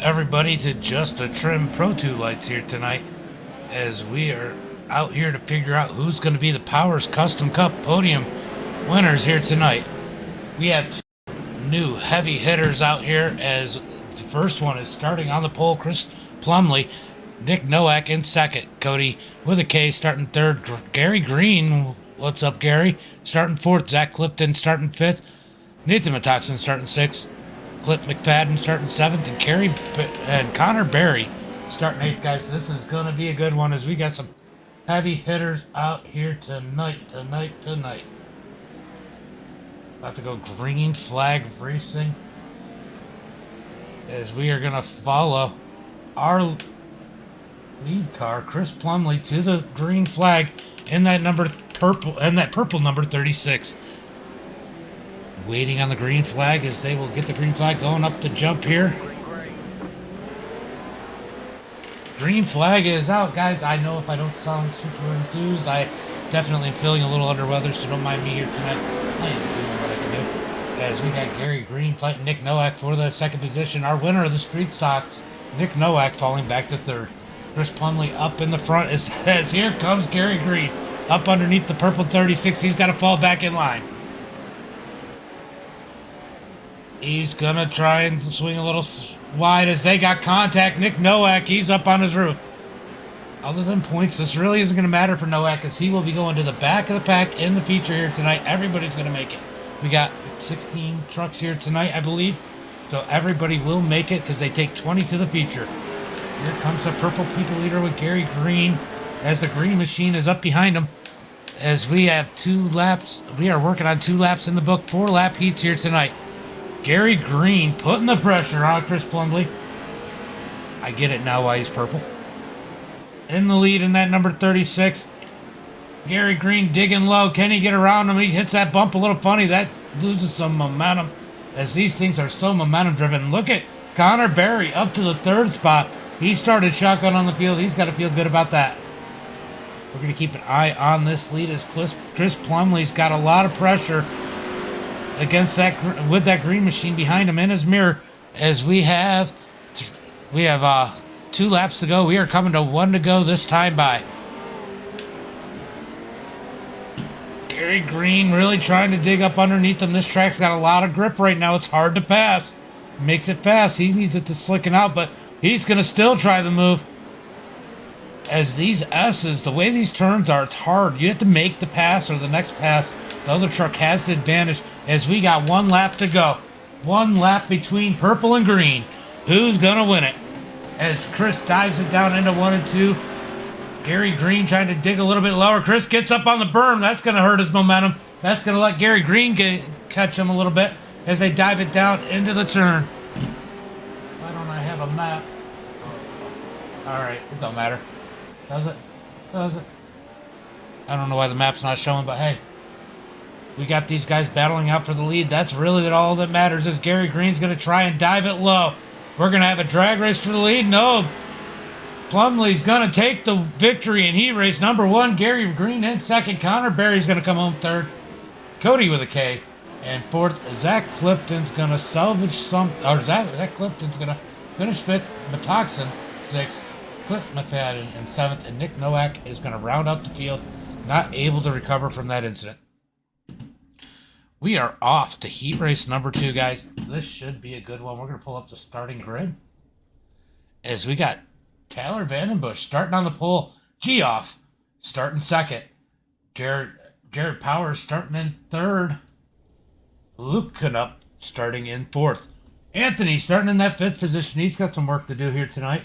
everybody to Just a Trim Pro 2 Lights here tonight, as we are out here to figure out who's going to be the Powers Custom Cup podium winners here tonight. We have two new heavy hitters out here, as the first one is starting on the pole, Chris Plumley, Nick Nowak in second, Cody with a K starting third, Gary Green, what's up Gary, starting fourth, Zach Clifton starting fifth, Nathan Matoxin starting sixth, Clint McFadden starting seventh, and Connor Berry starting eighth. Guys, this is going to be a good one, as we got some heavy hitters out here tonight. About to go green flag racing, as we are going to follow our lead car, Chris Plumley, to the green flag in that purple number 36. Waiting on the green flag, as they will get the green flag going up the jump here. Green flag is out, guys. I know if I don't sound super enthused, I definitely am feeling a little under weather, so don't mind me here tonight. I am doing what I can do. As we got Gary Green fighting Nick Nowak for the second position. Our winner of the street stocks, Nick Nowak, falling back to third. Chris Plumley up in the front, as here comes Gary Green up underneath the purple 36. He's got to fall back in line. He's going to try and swing a little wide, as they got contact. Nick Nowak, he's up on his roof. Other than points, this really isn't going to matter for Nowak, as he will be going to the back of the pack in the feature here tonight. Everybody's going to make it. We got 16 trucks here tonight, I believe. So everybody will make it, because they take 20 to the feature. Here comes the purple people leader with Gary Green, as the green machine is up behind him. As we have 2 laps, we are working on 2 laps in the book, 4 lap heats here tonight. Gary Green putting the pressure on Chris Plumley. I get it now why he's purple. In the lead in that number 36. Gary Green digging low. Can he get around him? He hits that bump a little funny. That loses some momentum, as these things are so momentum driven. Look at Connor Berry up to the third spot. He started shotgun on the field. He's got to feel good about that. We're going to keep an eye on this lead, as Chris Plumley's got a lot of pressure against that, with that green machine behind him in his mirror, as we have 2 laps to go. We are coming to 1 to go this time by. Gary Green really trying to dig up underneath him. This track's got a lot of grip right now. It's hard to pass. Makes it fast. He needs it to slicken out, but he's going to still try the move. As these S's, the way these turns are, it's hard. You have to make the pass or the next pass. The other truck has the advantage, as we got 1 lap to go. 1 lap between purple and green. Who's going to win it? As Chris dives it down into 1 and 2. Gary Green trying to dig a little bit lower. Chris gets up on the berm. That's going to hurt his momentum. That's going to let Gary Green catch him a little bit, as they dive it down into the turn. Why don't I have a map? All right, it don't matter. Does it? Does it? I don't know why the map's not showing, but hey. We got these guys battling out for the lead. That's really all that matters, as Gary Green's going to try and dive it low. We're going to have a drag race for the lead. No. Plumley's going to take the victory in heat race number 1. Gary Green in second. Connor Berry's going to come home third. Cody with a K. And fourth, Zach Clifton's going to salvage some... Or Zach Clifton's going to finish fifth. Matoxin sixth. Clint McFadden in seventh. And Nick Nowak is going to round out the field. Not able to recover from that incident. We are off to heat race number 2, guys. This should be a good one. We're going to pull up the starting grid, as we got Tyler Vandenbush starting on the pole. Geoff starting second. Jared Powers starting in third. Luke Canup starting in fourth. Anthony starting in that 5th position. He's got some work to do here tonight,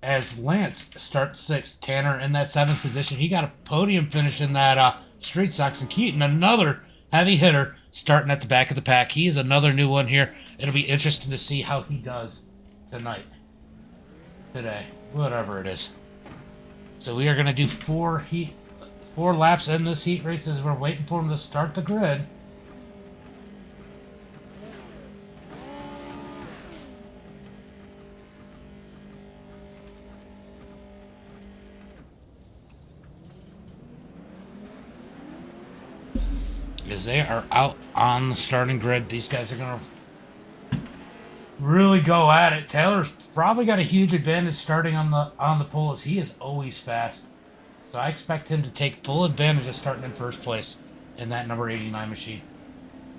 as Lance starts 6th. Tanner in that 7th position. He got a podium finish in that street stocks. And Keaton, another heavy hitter, starting at the back of the pack. He is another new one here. It'll be interesting to see how he does today, whatever it is. So we are going to do 4 laps in this heat race, as we're waiting for him to start the grid. As they are out on the starting grid, these guys are going to really go at it. Taylor's probably got a huge advantage starting on the pole, as he is always fast. So I expect him to take full advantage of starting in first place in that number 89 machine.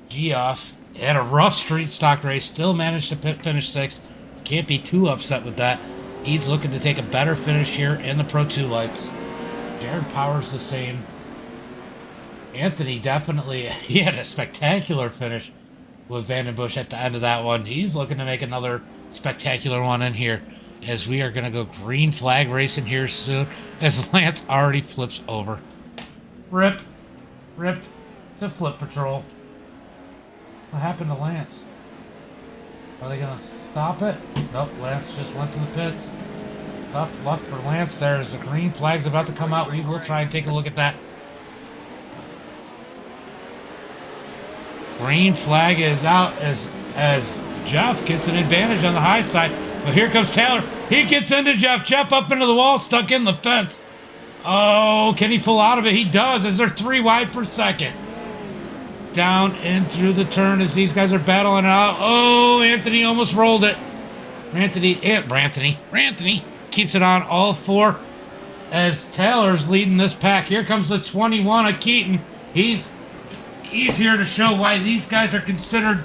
Geoff had a rough street stock race, still managed to finish 6th. Can't be too upset with that. He's looking to take a better finish here in the Pro 2 lights. Jared Powers the same. Anthony definitely, he had a spectacular finish with Vandenbush at the end of that one. He's looking to make another spectacular one in here, as we are going to go green flag racing here soon, as Lance already flips over. Rip to Flip Patrol. What happened to Lance? Are they going to stop it? Nope, Lance just went to the pits. Tough luck for Lance there, as the green flag's about to come out. We will try and take a look at that. Green flag is out as Jeff gets an advantage on the high side. But here comes Taylor. He gets into Jeff. Jeff up into the wall, stuck in the fence. Oh, can he pull out of it? He does, as they're 3 wide per second. Down in through the turn as these guys are battling out. Oh, Anthony almost rolled it. Ranthony keeps it on all 4 as Taylor's leading this pack. Here comes the 21 of Keaton. He's here to show why these guys are considered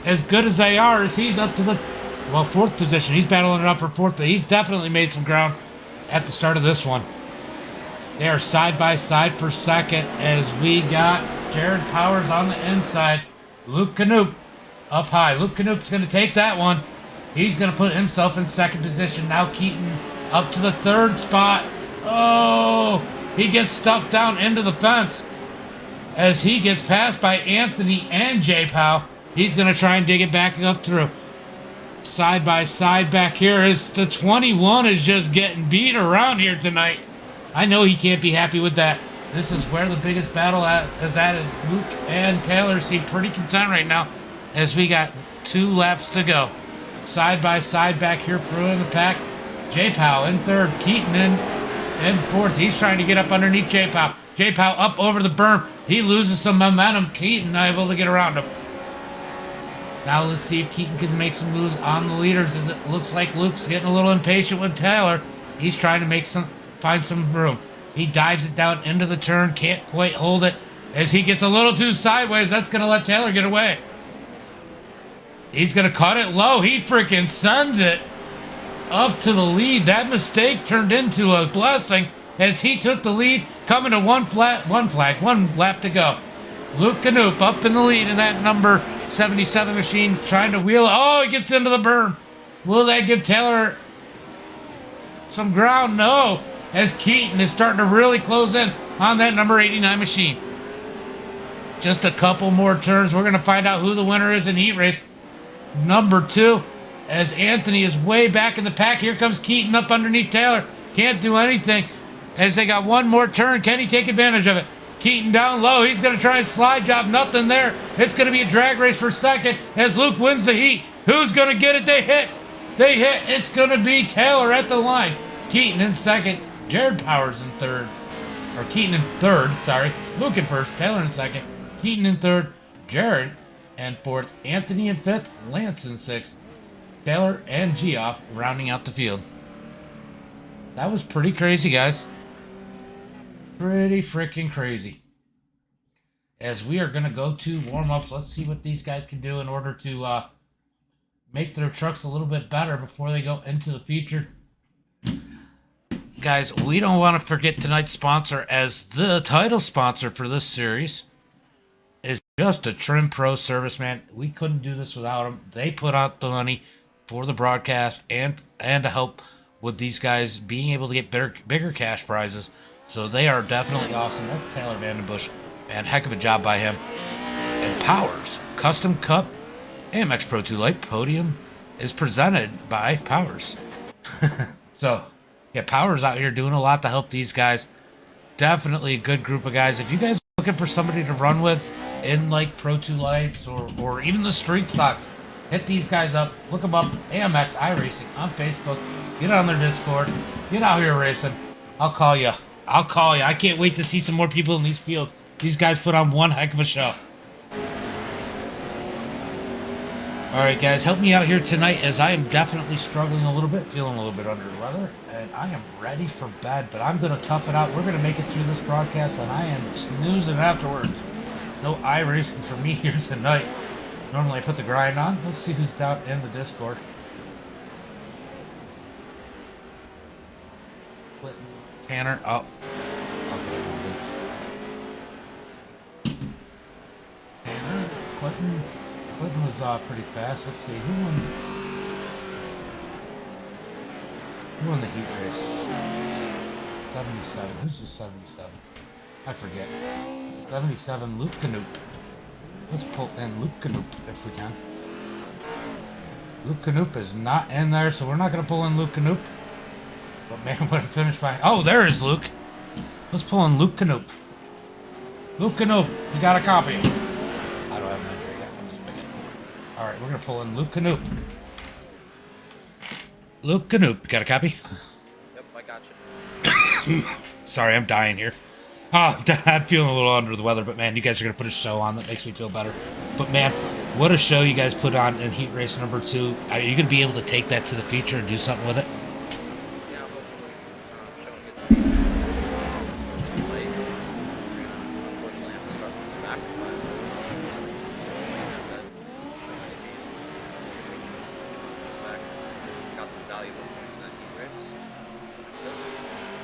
as good as they are, as he's up to the 4th position. He's battling it up for 4th, but he's definitely made some ground at the start of this one. They are side by side for 2nd, as we got Jared Powers on the inside. Luke Canoop up high. Luke Canoop's going to take that one. He's going to put himself in 2nd position. Now Keaton up to the 3rd spot. Oh, he gets stuffed down into the fence as he gets passed by Anthony and J-Pow. He's going to try and dig it back up through. Side by side back here as the 21 is just getting beat around here tonight. I know he can't be happy with that. This is where the biggest battle is at, as Luke and Taylor seem pretty content right now, as we got 2 laps to go. Side by side back here through in the pack. J-Pow in 3rd, Keaton in 4th. He's trying to get up underneath J-Pow. J-Pow up over the berm. He loses some momentum. Keaton not able to get around him. Now let's see if Keaton can make some moves on the leaders, as it looks like Luke's getting a little impatient with Taylor. He's trying to find some room. He dives it down into the turn, can't quite hold it, as he gets a little too sideways. That's going to let Taylor get away. He's going to cut it low. He freaking sends it up to the lead. That mistake turned into a blessing, as he took the lead, coming to one lap to go. Luke Canoop up in the lead in that number 77 machine, trying to wheel. Oh, he gets into the berm. Will that give Taylor some ground? No, as Keaton is starting to really close in on that number 89 machine. Just a couple more turns. We're going to find out who the winner is in heat race number 2, as Anthony is way back in the pack. Here comes Keaton up underneath Taylor. Can't do anything, as they got one more turn. Can he take advantage of it? Keaton down low. He's going to try and slide job. Nothing there. It's going to be a drag race for 2nd, as Luke wins the heat. Who's going to get it? They hit. It's going to be Taylor at the line. Keaton in 2nd. Jared Powers in 3rd. Or Keaton in 3rd. Sorry. Luke in 1st. Taylor in 2nd. Keaton in 3rd. Jared in 4th. Anthony in 5th. Lance in 6th. Taylor and Geoff rounding out the field. That was pretty crazy, guys. Pretty freaking crazy. As we are going to go to warm-ups, let's see what these guys can do in order to make their trucks a little bit better before they go into the feature. Guys, we don't want to forget tonight's sponsor, as the title sponsor for this series is just a Trim Pro service, man. We couldn't do this without them. They put out the money for the broadcast and to help with these guys being able to get bigger cash prizes. So they are definitely awesome. That's Taylor Vandenbush, man. Heck of a job by him. And Powers Custom Cup AMX Pro 2 Light Podium is presented by Powers. So, yeah, Powers out here doing a lot to help these guys. Definitely a good group of guys. If you guys are looking for somebody to run with in like Pro 2 Lights or even the street stocks, hit these guys up. Look them up. AMX iRacing on Facebook. Get on their Discord. Get out here racing. I'll call you. I can't wait to see some more people in these fields. These guys put on one heck of a show. All right, guys, help me out here tonight as I am definitely struggling a little bit, feeling a little bit under the weather, and I am ready for bed, but I'm going to tough it out. We're going to make it through this broadcast, and I am snoozing afterwards. No iRacing for me here tonight. Normally I put the grind on. Let's see who's down in the Discord. Tanner, oh. Okay. Tanner, Clinton. Clinton was pretty fast. Let's see, who won the heat race? 77. Who's the 77? I forget. 77, Luke Canoop. Let's pull in Luke Canoop if we can. Luke Canoop is not in there, so we're not going to pull in Luke Canoop. But man, what a finish by... Oh, there is Luke. Let's pull in Luke Canoop. Luke Canoop, you got a copy. I don't have an entry yet. I'll just pick it. Alright, we're going to pull in Luke Canoop. Luke Canoop, you got a copy? Yep, I got you. Sorry, I'm dying here. Oh, I'm feeling a little under the weather, but man, you guys are going to put a show on that makes me feel better. But man, what a show you guys put on in Heat Race number 2. Are you going to be able to take that to the feature and do something with it? Yeah, hopefully. Showing gets beat. Like, unfortunately, I have to start from the back. But, back. Got some valuable points in that Heat Race.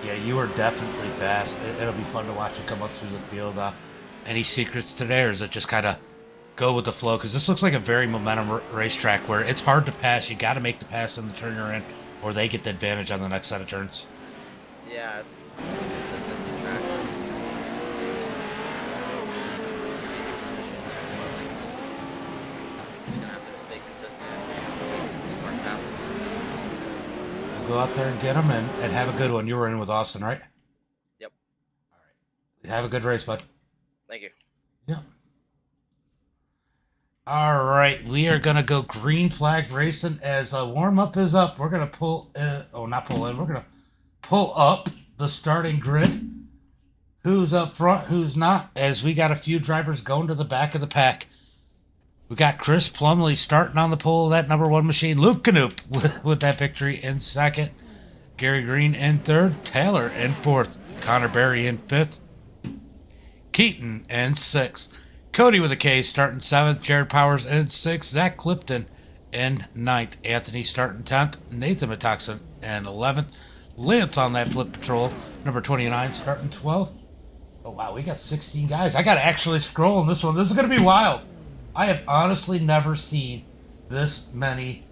Yeah, you are definitely fast. It'll be fun to watch you come up through the field. Any secrets today, or is it just kind of go with the flow? Because this looks like a very momentum racetrack where it's hard to pass. You got to make the pass in the turn you're in, or they get the advantage on the next set of turns. Yeah, it's a consistency track. Just gonna have to stay consistent. Smart path. Go out there and get them and have a good one. You were in with Austin, right? Yep. All right. Have a good race, bud. Thank you. Yeah. All right. We are going to go green flag racing as a warm-up is up. We're going to pull in. Oh, not pull in. We're going to pull up the starting grid. Who's up front, who's not, as we got a few drivers going to the back of the pack. We got Chris Plumley starting on the pole of that number 1 machine. Luke Canoop with that victory in second. Gary Green in third. Taylor in fourth. Connor Berry in fifth. Keaton in sixth. Cody with a K starting seventh. Jared Powers in sixth. Zach Clifton in ninth. Anthony starting 10th. Nathan Metoxen in 11th. Lance on that flip patrol. Number 29 starting 12th. Oh, wow. We got 16 guys. I got to actually scroll on this one. This is going to be wild. I have honestly never seen this many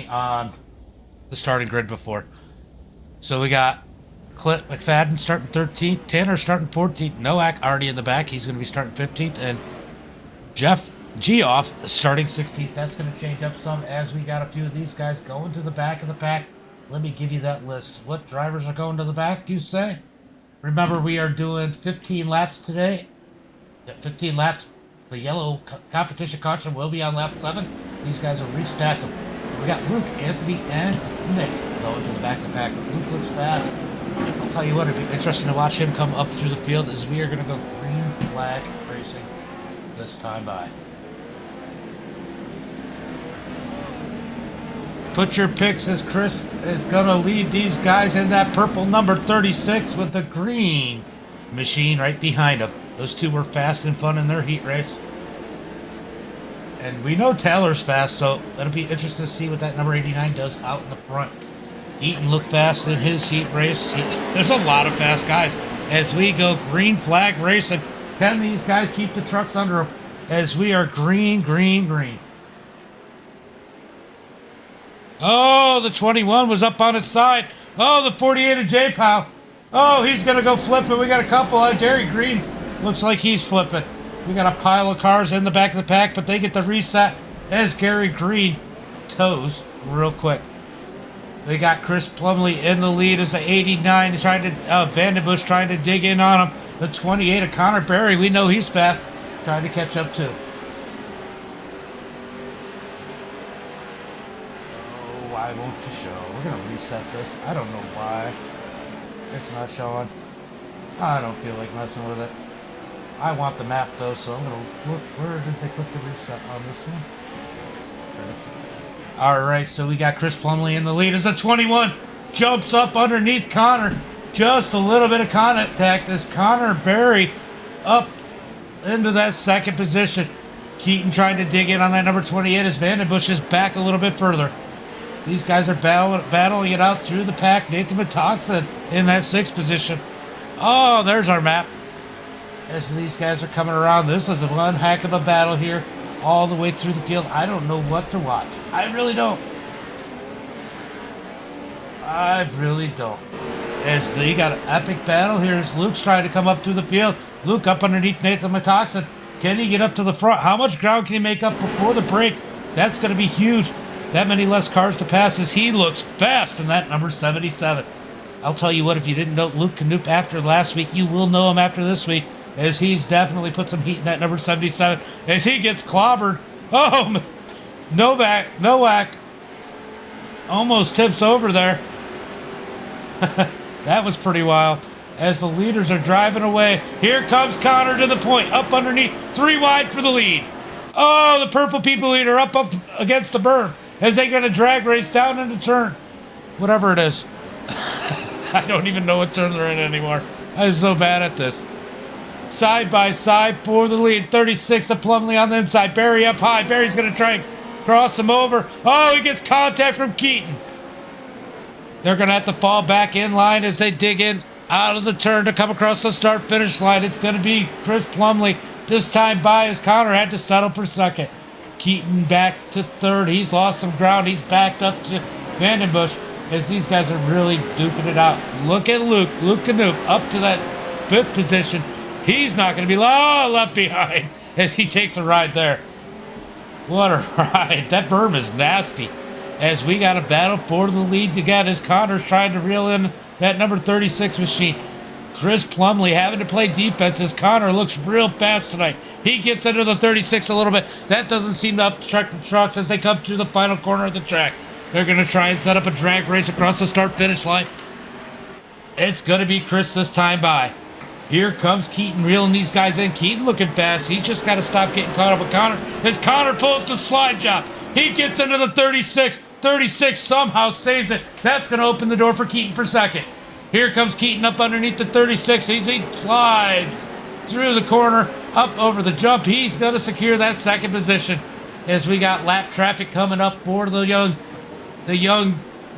on the starting grid before. So we got Clint McFadden starting 13th, Tanner starting 14th, Nowak already in the back, he's going to be starting 15th, and Jeff Geoff starting 16th. That's going to change up some as we got a few of these guys going to the back of the pack. Let me give you that list. What drivers are going to the back, you say? Remember, we are doing 15 laps today. 15 laps. The yellow competition caution will be on lap 7. These guys will restack them. We got Luke, Anthony, and Nick going to the back of the pack. Luke looks fast. I'll tell you what, it'd be interesting to watch him come up through the field as we are going to go green flag racing this time by. Put your picks as Chris is going to lead these guys in that purple number 36 with the green machine right behind him. Those two were fast and fun in their heat race. And we know Taylor's fast, so it'll be interesting to see what that number 89 does out in the front. Eaton looked fast in his heat race. There's a lot of fast guys. As we go green flag racing, can these guys keep the trucks under them? As we are green, green, green. Oh, the 21 was up on his side. Oh, the 48 of J-Pow. Oh, he's going to go flipping. We got a couple. Gary Green looks like he's flipping. We got a pile of cars in the back of the pack, but they get the reset as Gary Green toes real quick. They got Chris Plumley in the lead as the 89 trying to, Vandenbush trying to dig in on him. The 28 of Connor Berry, we know he's fast, trying to catch up too. Oh, why won't you show? We're going to reset this. I don't know why it's not showing. I don't feel like messing with it. I want the map though, so I'm going to look. Where did they put the reset on this one? All right, so we got Chris Plumley in the lead as the 21 jumps up underneath Connor. Just a little bit of contact as Connor Berry up into that second position. Keaton trying to dig in on that number 28 as Vandenbush is back a little bit further. These guys are battling it out through the pack. Nathan Metoxen in that sixth position. Oh, there's our map. As these guys are coming around, this is one heck of a battle here all the way through the field. I don't know what to watch. I really don't. As they got an epic battle here as Luke's trying to come up through the field. Luke up underneath Nathan Metoxen. Can he get up to the front? How much ground can he make up before the break? That's going to be huge. That many less cars to pass as he looks fast in that number 77. I'll tell you what, if you didn't know Luke Knoop after last week, you will know him after this week, as he's definitely put some heat in that number 77 as he gets clobbered. Oh, Nowak almost tips over there. That was pretty wild. As the leaders are driving away, here comes Connor to the point, up underneath, 3 wide for the lead. Oh, the purple people leader up against the berm as they got a drag race down into turn, whatever it is. I don't even know what turn they're in anymore. I'm so bad at this. Side by side for the lead, 36 of Plumley on the inside. Barry up high. Barry's going to try and cross him over. Oh, he gets contact from Keaton. They're going to have to fall back in line as they dig in out of the turn to come across the start-finish line. It's going to be Chris Plumley this time by as Connor had to settle for second. Keaton back to third. He's lost some ground. He's backed up to Vandenbush as these guys are really duking it out. Look at Luke Knoop up to that fifth position. He's not going to be left behind as he takes a ride there. What a ride. That berm is nasty as we got a battle for the lead again as Connor's trying to reel in that number 36 machine. Chris Plumley having to play defense as Connor looks real fast tonight. He gets into the 36 a little bit. That doesn't seem to upchuck the trucks as they come to the final corner of the track. They're going to try and set up a drag race across the start-finish line. It's going to be Chris this time by. Here comes Keaton reeling these guys in. Keaton looking fast. He's just got to stop getting caught up with Connor as Connor pulls the slide job. He gets into the 36. 36 somehow saves it. That's going to open the door for Keaton for second. Here comes Keaton up underneath the 36. He slides through the corner, up over the jump. He's going to secure that second position as we got lap traffic coming up for the young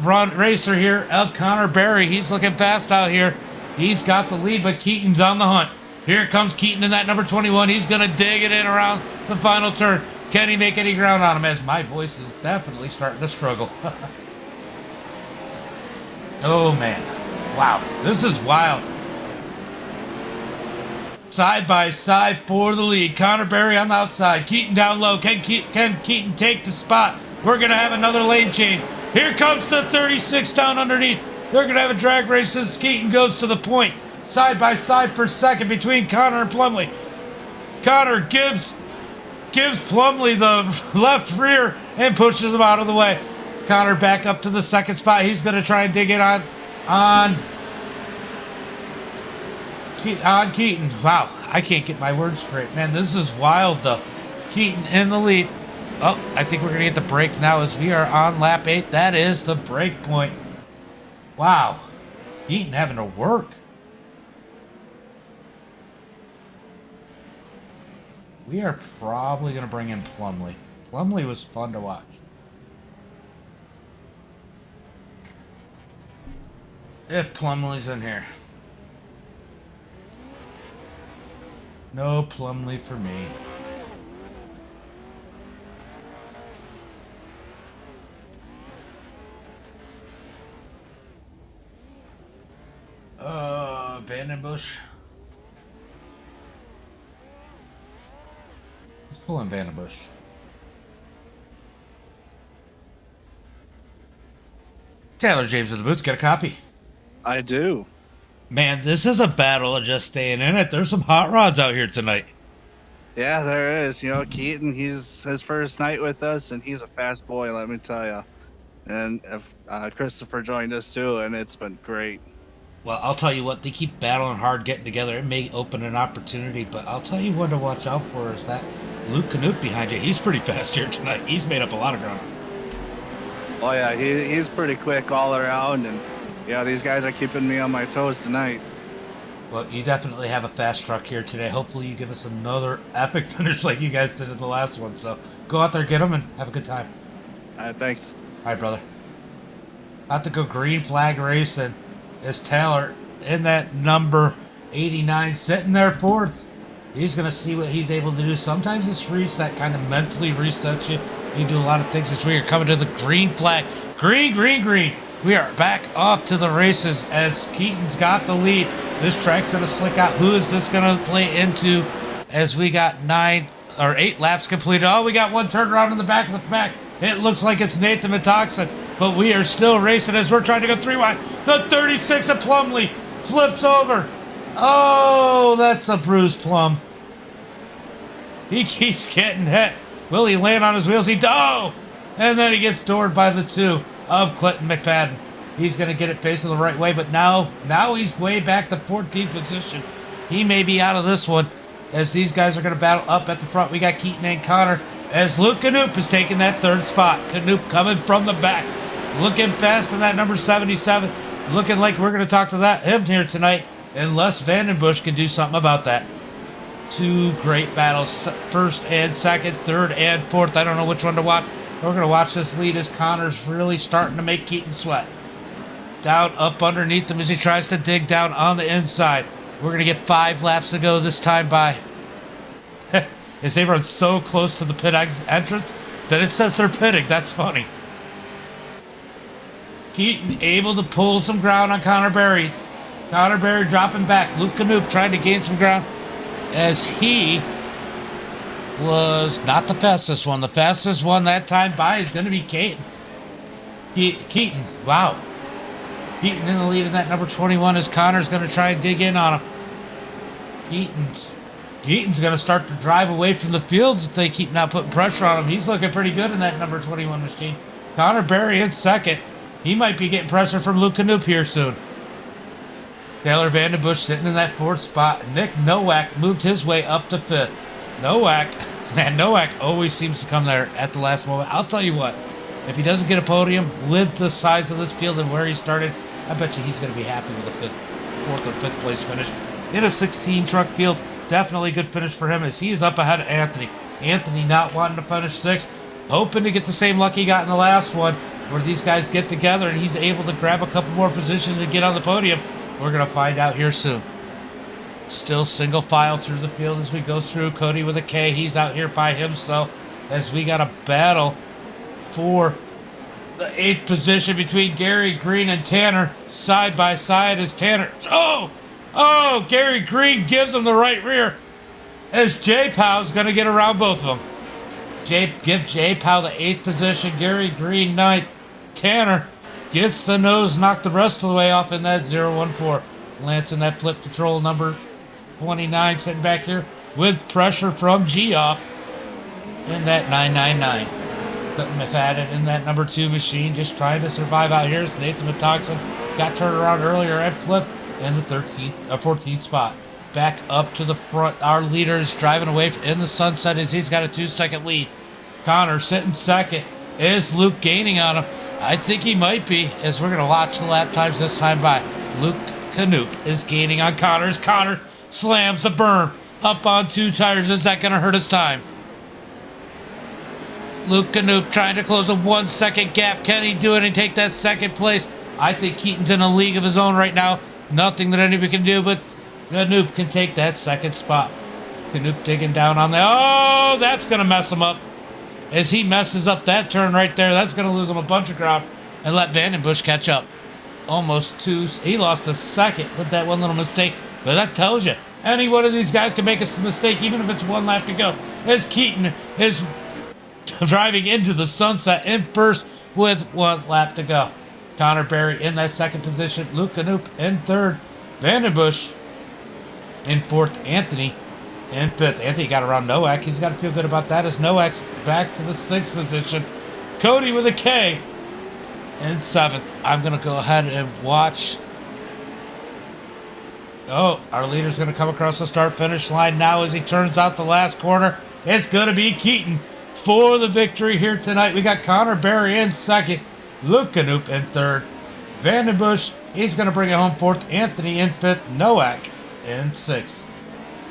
racer here of Connor Berry. He's looking fast out here. He's got the lead, but Keaton's on the hunt. Here comes Keaton in that number 21. He's going to dig it in around the final turn. Can he make any ground on him as my voice is definitely starting to struggle. Oh, man. Wow, this is wild. Side by side for the lead. Connor Berry on the outside. Keaton down low. Can Keaton take the spot? We're going to have another lane change. Here comes the 36 down underneath. They're going to have a drag race as Keaton goes to the point. Side by side for second between Connor and Plumley. Connor gives Plumley the left rear and pushes him out of the way. Connor back up to the second spot. He's going to try and dig it on Keaton. Wow, I can't get my words straight. Man, this is wild, though. Keaton in the lead. Oh, I think we're going to get the break now as we are on lap 8. That is the break point. Wow, Keaton having to work. We are probably going to bring in Plumley. Plumley was fun to watch. If Plumley's in here. No Plumley for me. Vandenbush. Let's pull in Vandenbush. Taylor James in the booth. Got a copy? I do. Man, this is a battle of just staying in it. There's some hot rods out here tonight. Yeah, there is. You know, Keaton, he's his first night with us, and he's a fast boy, let me tell you. And Christopher joined us, too, and it's been great. Well, I'll tell you what, they keep battling hard getting together. It may open an opportunity, but I'll tell you one to watch out for is that Luke Knoop behind you. He's pretty fast here tonight. He's made up a lot of ground. Oh yeah, he's pretty quick all around, and yeah, these guys are keeping me on my toes tonight. Well, you definitely have a fast truck here today. Hopefully you give us another epic finish like you guys did in the last one. So go out there, get them, and have a good time. All right, thanks. All right, brother. About to go green flag racing is Taylor in that number 89, sitting there fourth. He's going to see what he's able to do. Sometimes this reset kind of mentally resets you. You do a lot of things as we are coming to the green flag. Green, green, green. We are back off to the races as Keaton's got the lead. This track's going to slick out. Who is this going to play into as we got 8 laps completed? Oh, we got one turned around in the back of the pack. It looks like it's Nathan Metoxen, but we are still racing as we're trying to go 3 wide. The 36 of Plumley flips over. Oh, that's a bruised Plum. He keeps getting hit. Will he land on his wheels? He does. And then he gets doored by the 2 of Clinton McFadden. He's going to get it facing the right way, but now he's way back to 14th position. He may be out of this one as these guys are going to battle up at the front. We got Keaton and Connor as Luke Canoop is taking that 3rd spot. Canoop coming from the back, looking fast in that number 77. Looking like we're going to talk to him here tonight, unless Vandenbush can do something about that. 2 great battles, 1st and 2nd, 3rd and 4th. I don't know which one to watch. We're going to watch this lead as Connor's really starting to make Keaton sweat. Down up underneath him as he tries to dig down on the inside. We're going to get 5 laps to go this time by. As they run so close to the pit entrance that it says they're pitting. That's funny. Keaton able to pull some ground on Connor Berry. Connor Berry dropping back. Luke Canoop trying to gain some ground as he was not the fastest one. The fastest one that time by is going to be Keaton. Keaton, wow. Keaton in the lead in that number 21 as Connor's going to try and dig in on him. Keaton's going to start to drive away from the fields if they keep not putting pressure on him. He's looking pretty good in that number 21 machine. Connor Berry in 2nd. He might be getting pressure from Luke Canoop here soon. Taylor Vandenbush sitting in that 4th spot. Nick Nowak moved his way up to 5th. Nowak always seems to come there at the last moment. I'll tell you what, if he doesn't get a podium with the size of this field and where he started, I bet you he's going to be happy with a 4th or 5th place finish. In a 16 truck field, definitely good finish for him as he is up ahead of Anthony. Anthony not wanting to finish 6th, hoping to get the same luck he got in the last one where these guys get together and he's able to grab a couple more positions and get on the podium. We're going to find out here soon. Still single file through the field as we go through. Cody with a K, he's out here by himself as we got a battle for the 8th position between Gary Green and Tanner. Side by side as Tanner. Oh, Gary Green gives him the right rear as J Pow's going to get around both of them. Give J Pow the 8th position. Gary Green 9th. Tanner gets the nose, knocked the rest of the way off in that 014. Lance in that flip patrol number 29 sitting back here with pressure from Geoff in that 999. McFadden in that number 2 machine just trying to survive out here. Nathan Metoxen got turned around earlier and flipped in the 14th spot. Back up to the front. Our leader is driving away in the sunset as he's got a 2-second lead. Connor sitting 2nd. Is Luke gaining on him? I think he might be as we're going to watch the lap times this time by. Luke Canoop is gaining on Connor. Connor slams the berm up on 2 tires. Is that going to hurt his time? Luke Canoop trying to close a 1-second gap. Can he do it and take that 2nd place? I think Keaton's in a league of his own right now. Nothing that anybody can do, but Canoop can take that 2nd spot. Canoop digging down on there. Oh, that's going to mess him up. As he messes up that turn right there, that's going to lose him a bunch of ground and let Vandenbush catch up. Almost 2. He lost a 2nd with that one little mistake. But that tells you, any one of these guys can make a mistake, even if it's 1 lap to go. As Keaton is driving into the sunset in 1st with 1 lap to go. Connor Berry in that 2nd position. Luke Canoop in 3rd. Vandenbush in 4th. Anthony in 5th. Anthony got around Nowak. He's got to feel good about that as Nowak's back to the 6th position. Cody with a K in 7th. I'm going to go ahead and watch. Oh, our leader's going to come across the start-finish line now as he turns out the last corner. It's going to be Keaton for the victory here tonight. We got Connor Berry in 2nd. Luke Canoop in third. Vandenbush, he's going to bring it home fourth. Anthony in fifth. Nowak in sixth.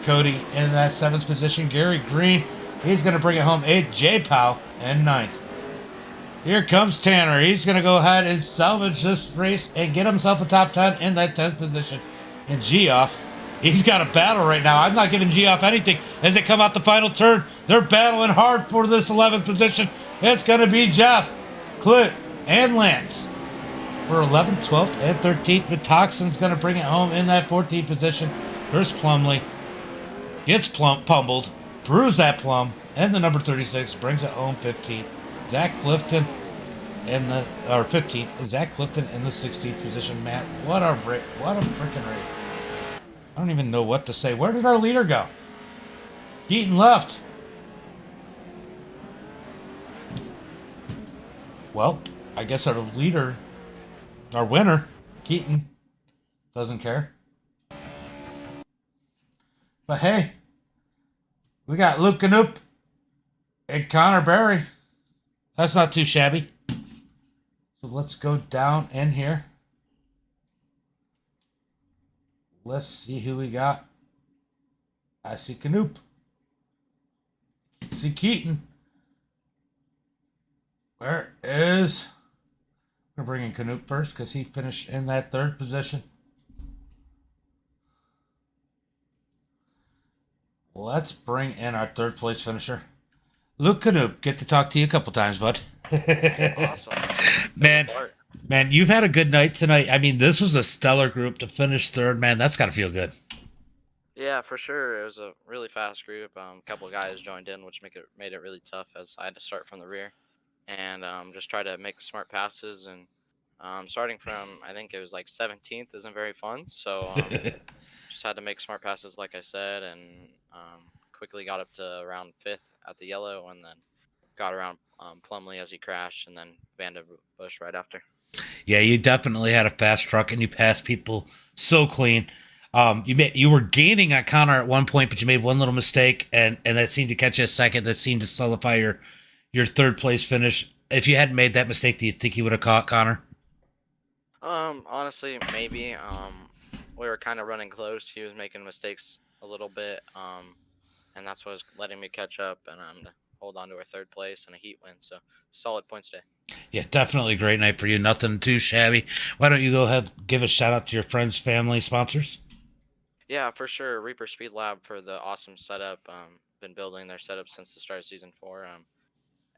Cody in that seventh position. Gary Green, he's going to bring it home eighth. J Powell in ninth. Here comes Tanner. He's going to go ahead and salvage this race and get himself a top 10 in that 10th position. And Geoff, he's got a battle right now. I'm not giving Geoff anything as they come out the final turn. They're battling hard for this 11th position. It's going to be Jeff, Clint, and Lance for 11th, 12th, and 13th. But Toxin's going to bring it home in that 14th position. Here's Plumley. Gets pummeled, bruised that plum, and the number 36 brings it home 15th. Zach Clifton in the 15th, and Zach Clifton in the 16th position. Matt, what a freaking race! I don't even know what to say. Where did our leader go? Keaton left. Well, I guess our leader, our winner, Keaton, doesn't care. But hey, we got Luke Canoop and Connor Berry. That's not too shabby. So let's go down in here. Let's see who we got. I see Canoop. I see Keaton. Where is... I'm going to bring in Canoop first because he finished in that third position. Let's bring in our third place finisher. Luke Canoop, get to talk to you a couple times, bud. Awesome. Man, you've had a good night tonight. I mean, this was a stellar group to finish third. Man, that's got to feel good. Yeah, for sure. It was a really fast group. A couple of guys joined in, which made it really tough as I had to start from the rear and just try to make smart passes. And starting from, I think it was like 17th isn't very fun. So just had to make smart passes, like I said, and quickly got up to around 5th at the yellow, and then got around Plumley as he crashed, and then Vandenbush right after. Yeah, you definitely had a fast truck, and you passed people so clean. You were gaining on Connor at one point, but you made one little mistake, and that seemed to catch you a second. That seemed to solidify your third place finish. If you hadn't made that mistake, do you think you would have caught Connor? Honestly, maybe. We were kind of running close. He was making mistakes a little bit, and that's what was letting me catch up and hold on to a third place and a heat win. So solid points day. Yeah, definitely a great night for you. Nothing too shabby. Why don't you go ahead, give a shout out to your friends, family, sponsors? Yeah, for sure. Reaper Speed Lab for the awesome setup. Been building their setup since the start of season 4.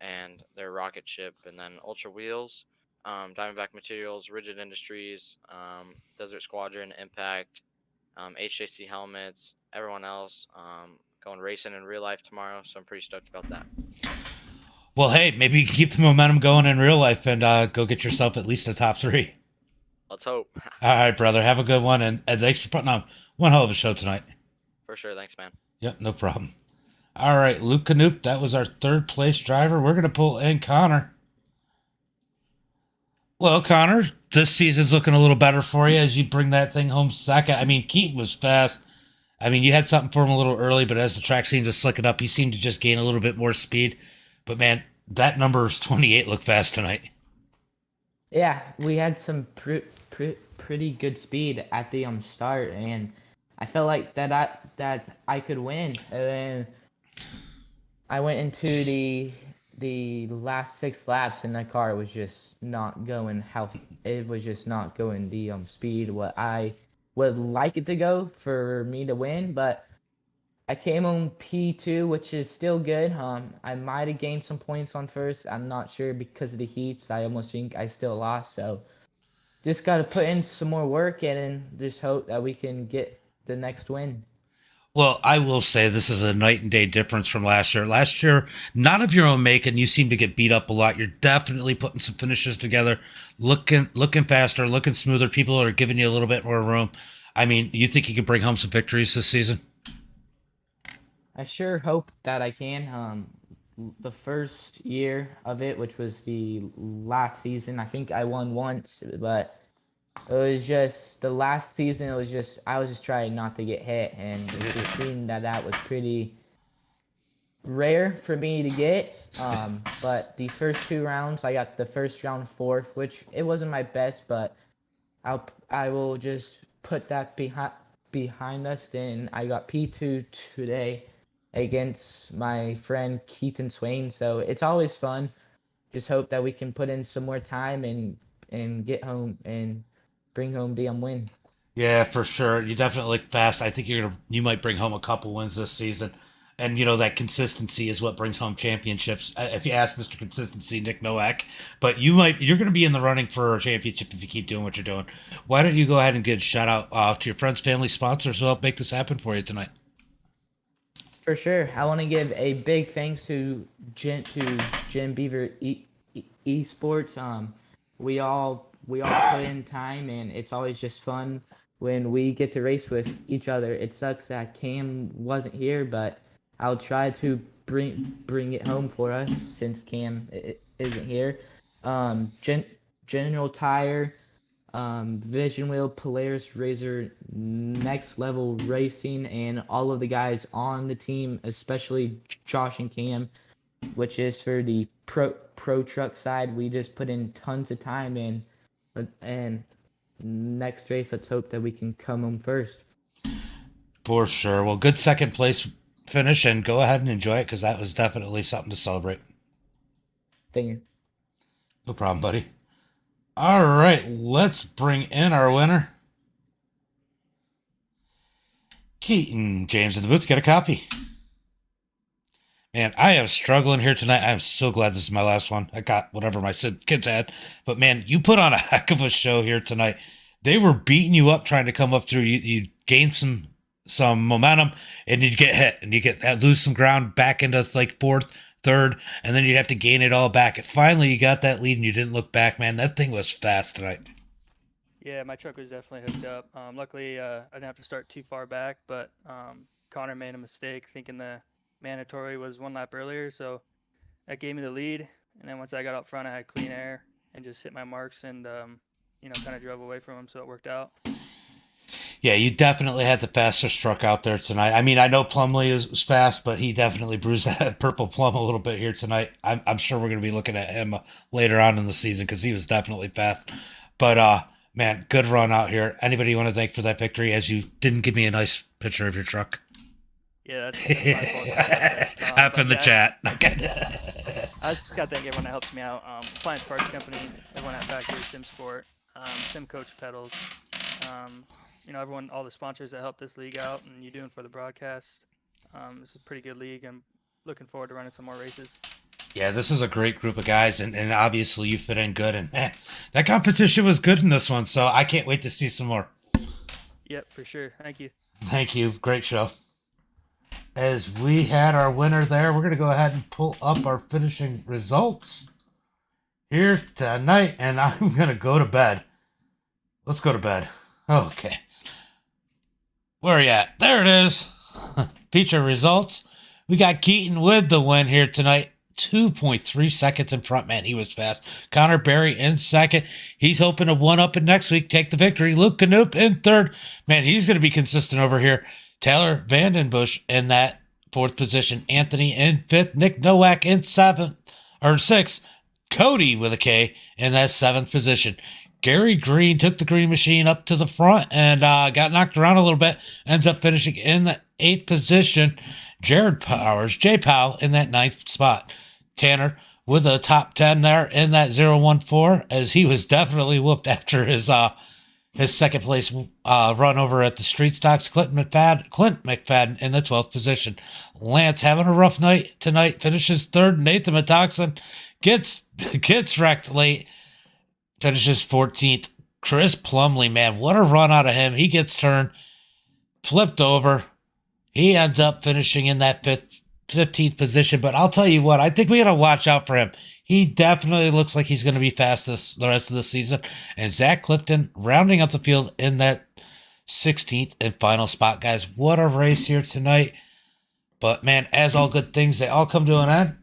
And their rocket ship, and then Ultra Wheels, Diamondback Materials, Rigid Industries, Desert Squadron, Impact, HJC Helmets, everyone else. Going racing in real life tomorrow, so I'm pretty stoked about that. Well, hey, maybe you can keep the momentum going in real life and go get yourself at least a top 3. Let's hope. All right, brother. Have a good one, and thanks for putting on one hell of a show tonight. For sure. Thanks, man. Yep, no problem. All right, Luke Canoop, that was our third place driver. We're going to pull in Connor. Well, Connor, this season's looking a little better for you as you bring that thing home second. I mean, Keaton was fast. I mean, you had something for him a little early, but as the track seemed to slicken up, he seemed to just gain a little bit more speed. But, man, that number 28 looked fast tonight. Yeah, we had some pretty good speed at the start, and I felt like that I could win. And then I went into the last 6 laps, and the car was just not going the speed what I would like it to go for me to win. But I came on P2, which is still good. I might have gained some points on first. I'm not sure because of the heats. I almost think I still lost. So just got to put in some more work and just hope that we can get the next win. Well, I will say this is a night and day difference from last year. Last year, not of your own making, you seem to get beat up a lot. You're definitely putting some finishes together, looking faster, looking smoother. People are giving you a little bit more room. I mean, you think you could bring home some victories this season? I sure hope that I can. The first year of it, which was the last season, I think I won once, but it was just the last season. I was just trying not to get hit, and it seemed that was pretty rare for me to get. But the first 2 rounds, I got the first round fourth, which it wasn't my best, but I will just put that behind us. Then I got P2 today against my friend Keaton Swain. So it's always fun. Just hope that we can put in some more time and get home and bring home the win. Yeah, for sure. You definitely look fast. I think you might bring home a couple wins this season. And that consistency is what brings home championships. If you ask Mr. Consistency, Nick Nowak, but you're going to be in the running for a championship if you keep doing what you're doing. Why don't you go ahead and get a shout out to your friends, family, sponsors who help make this happen for you tonight? For sure. I want to give a big thanks to Jim Beaver Esports. We all put in time, and it's always just fun when we get to race with each other. It sucks that Cam wasn't here, but I'll try to bring it home for us since Cam isn't here. General Tire, Vision Wheel, Polaris Razor, Next Level Racing, and all of the guys on the team, especially Josh and Cam, which is for the pro truck side. We just put in tons of time in, and next race, let's hope that we can come home first. For sure. Well, good second place finish, and go ahead and enjoy it because that was definitely something to celebrate. Thank you. No problem, buddy. All right, let's bring in our winner. Keaton James in the booth. Get a copy. Man, I am struggling here tonight. I'm so glad this is my last one. I got whatever my kids had. But man, you put on a heck of a show here tonight. They were beating you up trying to come up through. You gained some momentum, and you'd get hit, and you lose some ground back into like fourth, third, and then you'd have to gain it all back. And finally, you got that lead, and you didn't look back, man. That thing was fast tonight. Yeah, my truck was definitely hooked up. Luckily, I didn't have to start too far back, but Connor made a mistake thinking the mandatory was 1 lap earlier, so that gave me the lead. And then once I got up front, I had clean air and just hit my marks and kind of drove away from him, so it worked out. Yeah, you definitely had the fastest truck out there tonight. I mean, I know Plumley was fast, but he definitely bruised that purple plum a little bit here tonight. I'm sure we're going to be looking at him later on in the season because he was definitely fast. But, man, good run out here. Anybody you want to thank for that victory, as you didn't give me a nice picture of your truck? Yeah, that's my fault. Up in the chat. I just got to thank everyone that helps me out. Appliance Parts Company, everyone at Factory, Sim Sport, Sim Coach Pedals, everyone, all the sponsors that help this league out and you doing for the broadcast. This is a pretty good league. I'm looking forward to running some more races. Yeah, this is a great group of guys, and obviously you fit in good. And man, that competition was good in this one, so I can't wait to see some more. Yep, for sure. Thank you. Thank you. Great show. As we had our winner there, we're going to go ahead and pull up our finishing results here tonight, and I'm going to go to bed. Let's go to bed. Okay. Where are you at? There it is. Feature results. We got Keaton with the win here tonight. 2.3 seconds in front, man. He was fast. Connor Berry in second. He's hoping to one-up it next week, take the victory. Luke Canoop in third. Man, he's going to be consistent over here. Taylor Vandenbush in that fourth position. Anthony in fifth. Nick Nowak in sixth. Cody with a K in that seventh position. Gary Green took the green machine up to the front and got knocked around a little bit. Ends up finishing in the eighth position. Jared Powers, J Powell, in that ninth spot. Tanner with a top 10 there in that 014, as he was definitely whooped after his second place run over at the Street Stocks. Clint McFadden in the 12th position. Lance having a rough night tonight, finishes third. Nathan Metoxen gets wrecked late, finishes 14th. Chris Plumley, man, what a run out of him. He gets turned, flipped over. He ends up finishing in that 15th position. But I'll tell you what, I think we got to watch out for him. He definitely looks like he's going to be fast the rest of the season. And Zach Clifton rounding up the field in that 16th and final spot, guys. What a race here tonight. But, man, as all good things, they all come to an end.